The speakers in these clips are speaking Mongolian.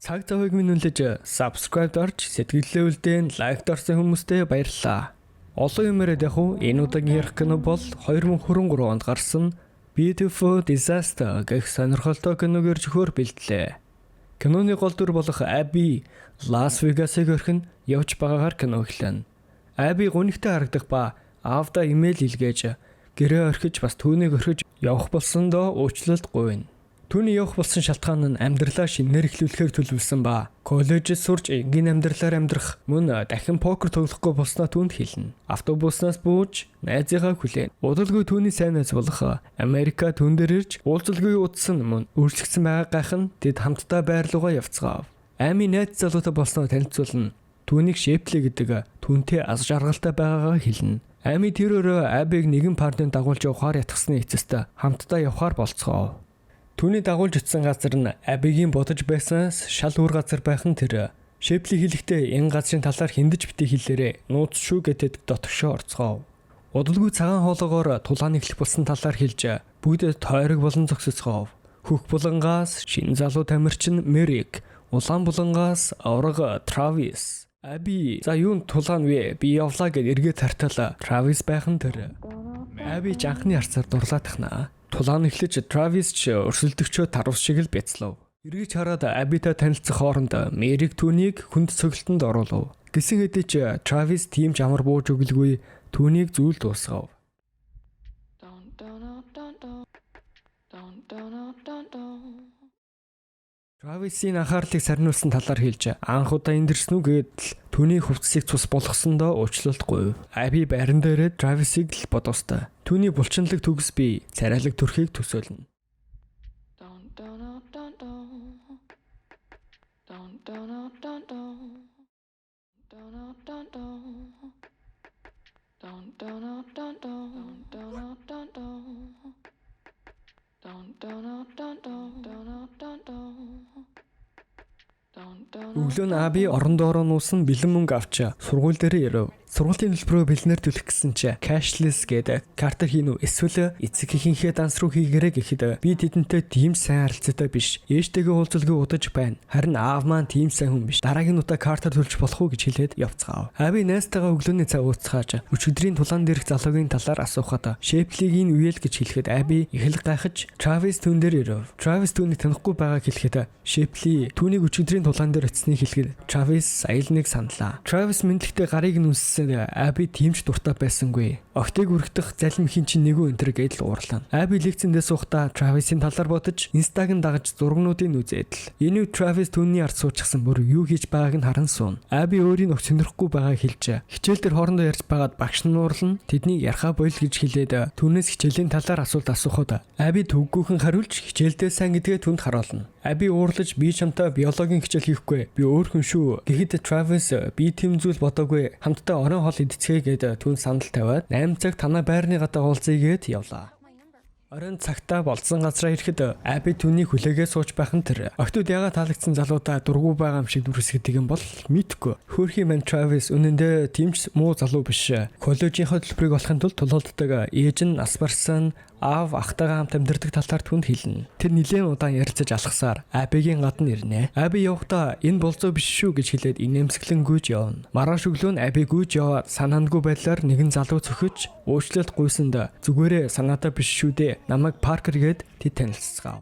Цаг завыг минь үнэлж subscribe орж сэтгэлдээ үлдээн лайк дорсон хүмүүстээ баярлалаа. Олон юмрээд яг энэ удаагийн ярих кино бол 2023 онд гарсан Beautiful Disaster гэх сонирхолтой киног зөхөр бэлдлээ. Киноны гол дүр болох Abby Лас Вегасыг орхин явж байгаагаар кино эхлэнэ. Abby гүнхтэй харагдах ба аавда имэйл илгээж гэрээ орхиж бас түүнийг орхиж явах болсондоо уучлалт гуйна. Түүний явах болсон шалтгаан нь амьдралаа шинээр эхлүүлэхээр төлөвлөсөн ба коллежид сурч энгийн амьдралаар амьдрах мөн дахин покер тоглохгүй болсноо түүнд хэлнэ. Автобуснаас бууж найзыгаа хүлээн. Удалгүй түүний сайн найз болох Америка түн дээр ирж уулзалгүй удсан мөн өөрчлөгдсөн байгааг гайхан тэд хамтдаа байр руугаа явцгаав. Ами найз залуутай болсноо танилцуулна. Түүнийг Шепли гэдэг түүнтэй аз жаргалтай байгаагаа хэлнэ. Ами тэр өөрөө Абиг нэгэн партийн дагуулж явахаар ятгсны эцэст хамтдаа явахаар болцгоо. Түүний дагуулж утсан газар нь Абигийн бодож байснаас шал өөр газар байх нь тэр. Шепли хэлэхдээ энэ газрын талаар хиндэж битгий хэлээрээ нууц шүү гэтэд дотгошоо орцгоо. Удалгүй цагаан хоолоогоор тулаан эхлэх болсон талаар хэлж бүгд тойрог болон зогсоцгоо. Хөх булангаас шинэ залуу тамирчин Мерик, улаан булангаас авраг Травис. Аби за юунд тулаан вэ? Би явлаа гэд эргээд тартал Травис байх нь тэр. Аби жанхны арцаар дурлаад тахнаа. Тулаан эхлэж Травис ч өрсөлдөгчөө тарвс шиг л бяцлав. Эргэж хараад Абитай танилцах хооронд Мерик түүнийг хүнд цогцолтонд оруулав. Гэсэн хэдий ч Травис тийм ч амар бууж өглгүй түүнийг зүйл дуусгав. Трависийн анхаарлыг сарниулсан талаар хэлж анх удаа эндэрсэн үү гэдэл түүний хувцсыг цус болгосондоо уучлалт гуйв. Аби байран дээрээ Трависыг л бодостой. Түүний булчинлаг төгс би царайлаг төрхийг төсөөлнө. Өглөө нь Аби орон доороо нуусан бэлэн мөнгө авч сургууль дээр ирэв. Сургуулийн төлбөрөө бэлнээр төлөх гэсэн чи cashless гэдэг картаар хийнү эсвэл эцэг эхийнхээ данс руу хийгээрэй гэхэд би тэдэнтэй тийм сайн харилцаатай биш. Ээжтэйгээ уулзалгүй удаж байна. Харин аав маань тийм сайн хүн биш. Дараагийн удаа картаар төлж болох уу гэж хэлээд явцгаав. Аби найзтайгаа өглөөний цаг ууцгааж өчигдрийн тулаан дээрх залуугийн талаар асуухад Шеплигийн үеэл гэж хэлэхэд Аби их л гайхаж Травис түн дээр ирэв. Травис түүнийг танихгүй байгааг хэлэхэд Шепли түүнийг өчигдрийн тулаан дээр очсныг хэлэхэд Травис аял нэг саналаа. Травис мэдлэгтэй гарыг нь үнссэн Аби тиймч дуртай байсангүй. Огтыг үргэх залим хин чинь нэгэн өнтер гэдэл уурлаа. Аби лекцэндээ суухдаа Трависийн талаар бодож инстаг нь дагаж зургнуудыг үзээд л энэ Травис түүний ард суучихсан бүр юу хийж байгааг нь харан суун. Аби өөрийн огт сонирхгүй байгааг хэлж хичээл дээр хоорондоо ярьж байгаад багш нь уурлан тэднийг ярахаа болил гэж хэлээд түүнээс хичээлийн талаар асуулт асуухад Аби төвгүйхэн хариулж хичээлдээ сайн гэдгээ түнд харуулна. Аби уурлаж би чамтай биологийн хичээл хийхгүй. Би өөр хүн шүү. Гэхэд Травис би тийм зүйл бодоогүй. Хамтдаа орон хоол идцгээе гэд түн санал тавиад 8 цаг танаа байрны гадаа уулзъя гэд явлаа. Орон цагтаа болцсон газраа ирэхэд Аби түүнийг хүлээгээ сууж байх нь тэр. Октод яга таалагдсан залуудаа дургу байгаа юм шиг дүрсгэдэг юм бол мэдгүй. Хөөрхийн мэн Травис үнэндээ тиймч муу залуу биш. Коллежийнхаа төлбөрийг олохын тулд тулуулдаг ээж нь нас барсан аав ахтайгаа хамт амьдардаг талаар түнд хэлнэ. Тэр нэлээд удаан ярилцаж алхасаар Абигийн гадна ирнэ. Аби явахдаа энэ болцоо биш шүү гэж хэлээд инээмсэглэн гүйж явна. Маргааш өглөө нь Аби гүйж яваад санаандгүй байдлаар нэгэн залуу цөхөж уучлалт гуйсанд зүгээрээ санаатаа биш шүү дээ. Намайг Паркер гээд тэд танилцгаав.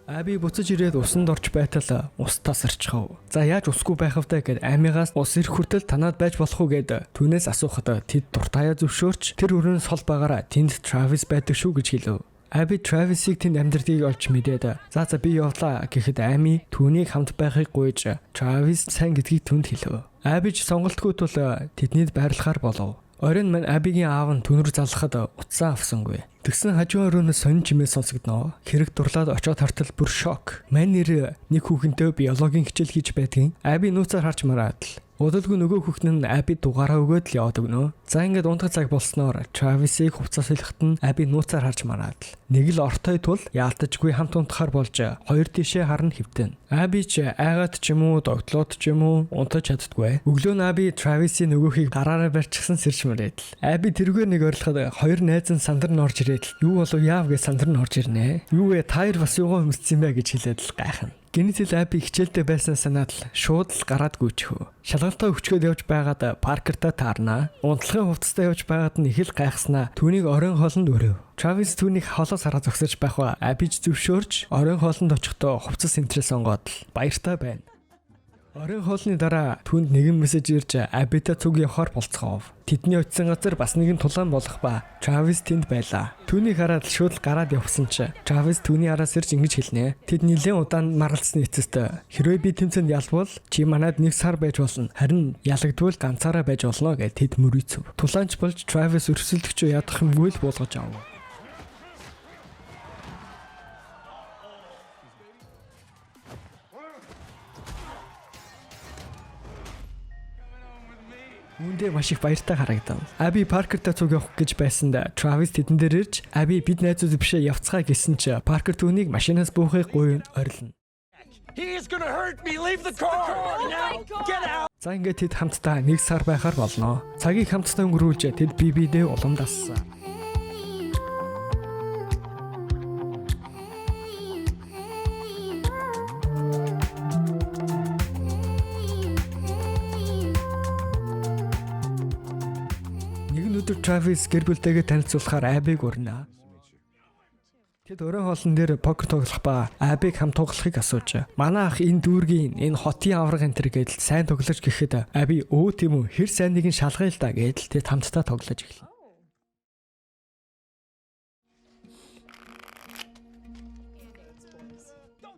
Аби буцаж ирээд усанд орж байтал ус тасарчхав. За яаж усгүй байх вэ гэд амигаас ус ирэх хүртэл танаад байж болох уу гэд түүнээс асуухад тэд дуртаяа зөвшөөрч тэр өрөөнд сол байгаараа тэнд Травис байдаг шүү гэж хэлв. Аби Трависийг тэнд амьдрдгийг олж мэдээд за би явлаа гэхэд Ами түүнийг хамт байхыг гуйж Травис сайн гэдгийг түнд хэлв. Аби ч сонголтгүй тул тэднийд байрлахаар болов. Оройн мань Абигийн аав нь түнрүү залхахад утсаа авсангүй. Тэгсэн хажуу өрөөнөөс сонин чимээ сонсогдноо. Хэрэг дурлаад очоод хартал бүр шок. Мань нэр нэг хүүхэнтэй биологийн хичээл хийж байдгийн. Аби нууцаар харж мараад л Удалгүй нөгөө хүүхэн нь Аби дугаараа өгөөд л яваад өгнө. За ингээд унтах цаг болсноор Travis-ийг хувцас хэлэхэд нь Аби нууцаар харж мараад л нэг л ортой тул яалтажгүй хамт унтахаар болж хоёр тишээ харна хэвтэн. Аби ч айгаад ч юм уу догтлоод ч юм уу унтаж чаддгүй. Өглөө нь Аби Travis-ийн нөгөөхийг гараараа барьчихсан сэрж мөрөөд л. Аби тэргээр нэг ойрлоход хоёр найз нь сандар нь орж ирээд л юу болов яав гэж сандар нь орж ирнэ. Юу вэ таяр бас юугаа өмссөн бэ гэж хэлээд л гайхна. Гэнэтэл Аби хичээлдээ байсан санаад л шууд л гараад гүйчихв. Шалгалтаа өчгөөд явж байгаад Паркертай таарна. Унтлагын хувцастай явж байгаад нь их л гайхснаа түүнийг оройн хоолнд өрөв. Travis түүнийг холоос хараа зогсож байх ба Аби зөвшөөрч оройн хоолнд очихдоо хувцас энтрээ сонгоод л баяртай байна. Оройн хоолны дараа түүнд нэгэн мессеж ирж Абитай цуг явахаар болцгоов. Тэдний очисон газар бас нэгэн тулаан болох ба Travis тэнд байлаа. Түүнийг хараад шууд гараад явсан чи Travis түүний араас ирж ингэж хэлнэ. Тэд нэлээд удаан маргалцсны эцэст хэрвээ би тэмцэнд ялбал чи манайд нэг сар байж болно. Харин ялагдвал ганцаараа байж болно гэж тэд мөрийцөв. Тулаанч болж Travis өрсөлдөгч ядах юмгүй л буулгаж авав. Үүндээ маш их баяртай харагдав. Аби Паркертай цуг явах гэж байсанд Travis тэдэн дээр ирж Аби бид найзууд бишээ явцгаа гэсэн чи Паркер түүнийг машинаас буухыг гуйн орилно. За ингээд тэд хамтдаа нэг сар байхаар болно. Цагийг хамтдаа өнгөрүүлж тэд бибидээ улам дассан. Travis гэр бүлтэйгээ танилцуулахаар Абиг урна. Тэд өрөө хоолн дээр покер тоглох ба Абиг хамт тоглохыг асууж. Манай ах энэ дүүргийн энэ хотын авраг энтер гэдэл сайн тоглож гэхэд Аби өө тийм үү хэр сайн нэгэн шалгая л да гэдэл тэд хамтдаа тоглож эхэлнэ.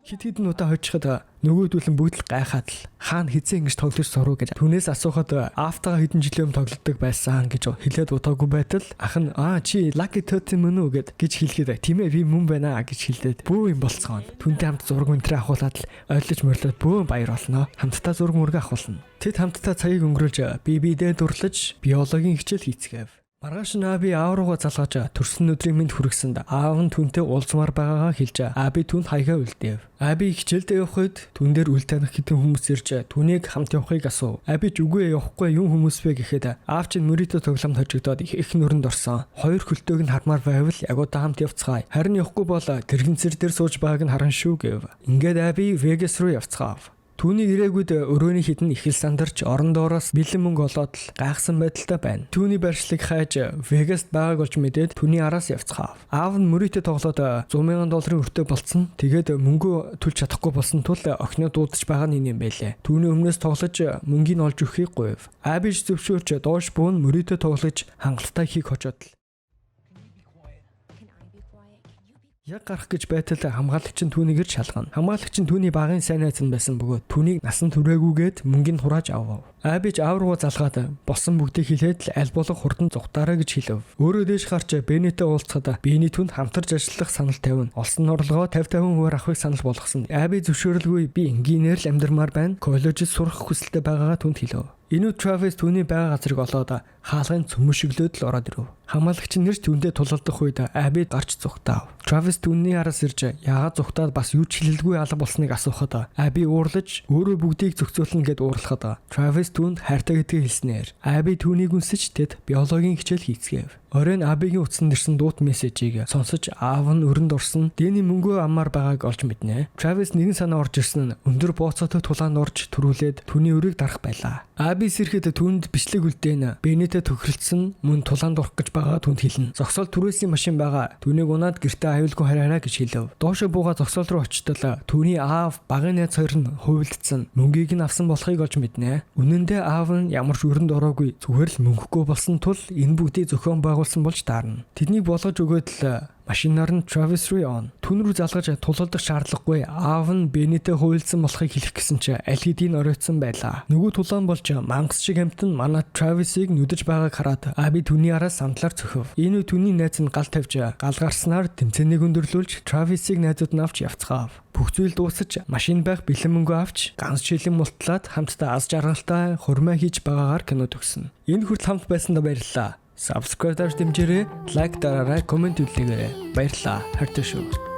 Хит-хитэн удаа хожиход нөгөөдүүлэн бүгд л гайхаад л хаана хизээ ингэж тоглож сурах гэж түүнээс асуухад автага хэдэн жилийн өмнө тоглодог байсан гэж хэлээд удаагүй байтал ах нь чи Lucky 30 мөн үү гэж хэлэхэд тийм ээ би мөн байна гэж хэлээд бөө юм болцгоо. Түүнтэй хамт зураг өнтрээ авахуулаад л ойлгож мөрлөд бөө баяр болно. Хамтдаа зураг мөргө авахулна. Тэд хамтдаа цагийг өнгөрүүлж бибидээ дурлаж биологийн хичээл хийцгээв. Маргааш нь Аби аав руугаа залгаж төрсөн өдрийн мэнд хүргэсэнд аав нь түүнтэй уулзмаар байгаагаа хэлж Аби түүнд хаягаа үлдээв. Аби хичээлдээ явахад түүн дээр үл таних хэдэн хүмүүс ирж түүнийг хамт явахыг асуув. Аби ч үгүй явахгүй юм хүмүүс бэ гэхэд аав чинь мөрөдө тогломд хожигдоод их нүрэнд орсон. Хоёр хөлтөөг нь хармаар байвал яг удаа хамт явцгаая. Харин явахгүй бол тэрэгэнцэр дээр сууж байгааг нь харан шүү гэв. Ингээд Аби Вегас руу явцгаав. Түүний ирээгүйд өрөөний хідэн их л сандарч орон доороос бэлэн мөнгө олоод л гайхсан байдалтай байна. Түүний барьшлыг хайж Вегаст байгааг олж мэдээд түүний араас явцгаав. Аав нь мөрөдө тоглоод $100,000 өртөө болцсон. Тэгээд мөнгө төлж чадахгүй болсон тул охиноо дуудаж байгаа нь юм байлээ. Түүний өмнөөс тоглож мөнгийг олж өгөхийг гуйв. Абиж зөвшөөрч доош буун мөрөдө тоглож хангалттай хийх хожоод л яг гарах гэж байтал хамгаалагч нь түүнийг ирж шалгана. Хамгаалагч нь түүний багын сайн найз нь байсан бөгөөд түүнийг насан туршаагүйгээд мөнгөнд хурааж авав. Абич аав руу залгаад болсон бүгдийг хэлээд л аль болох хурдан зүгтаараа гэж хэлв. Өөрөө дээш гарч Беннитэй уулзахад Бенни түнд хамтарч ажиллах санал тавина. Олсон орлогоо 50% авахыг санал болгосон. Аби зөвшөөрөлгүй би инженеэр л амьдрмаар байна. Коллежид сурах хүсэлтэй байгаагаа түнд хэлв. Инүү Travis түүний байгаа газрыг олоод хаалгын цөмөшөглөөд л ороод ирв. Хамгаалагч нь нэрч түүндээ тулалдах үед Аби гарч зүгтаав. Travis түүний араас ирж яагаад зүгтаад бас юу ч хэлэлгүй алга болсныг асуухад Аби уурлаж өөрөө бүгдийг зохицуулна гэд уурлахад Travis түүнд хайртай гэдгийг хэлснээр Аби түүнийг үнсэж тэд биологийн хичээл хийцгээв. Оройн Абигийн утсанд ирсэн дуут мессежийг сонсож аав нь өрөнд орсон Дэни мөнгөө аммаар байгааг олж мэднэ. Travis нэгэн санаа орж ирсэн нь өндөр бооцоотой тулаанд орж төрүүлээд түүний өрийг дарах байлаа. Аби сэрхэд түүнд бичлэг үлдээн Беннитэй тохиролцсон мөн тулаанд орох гэж байгаа түнд хэлнэ. Зогсоол түрээсийн машин байгаа. Түүнийг унаад гэртээ аюулгүй хараарай гэж хэлв. Доошо бууга зогсоол руу очтол түүний аав багын найз хоёр нь хувилдсан мөнгийг нь авсан болохыг олж мэднэ. Үнэн дээр аав нь ямар ч өрөнд ороогүй зүгээр л мөнгөгүй болсон тул энэ бүгдийг зохион байгуулсан болж таарна. Тэднийг болгож өгөөд л Машинаар нь Travis руу явна. Түн рүү залгаж тулалдах шаардлагагүй. Аав нь Беннитэй хуйлдсан болохыг хэлэх гэсэн чинь аль хэдийн оройтсон байлаа. Нөгөө тулаан болж мангас шиг амтан манай Travis-ыг нүдэж байгааг хараад Аби түүний араас самтлаар цөхөв. Энэ үе түүний найз нь гал тавьж гал гарснаар тэмцээнийг өндөрлүүлж Travis-ыг найзууд нь авч явцгаав. Бүх зүйл дуусаж машин байх бэлэн мөнгө авч ганц шилэн мултлаад хамтдаа аз жаргалтай хурмаа хийж байгаагаар кино төгснө. Энэ хүртэл хамт байсандаа баярлалаа. Subscribe дарж дэмжээрэй, лайк дараарай, комент үлдээгээрэй. Баярлалаа. Хайртай шүү.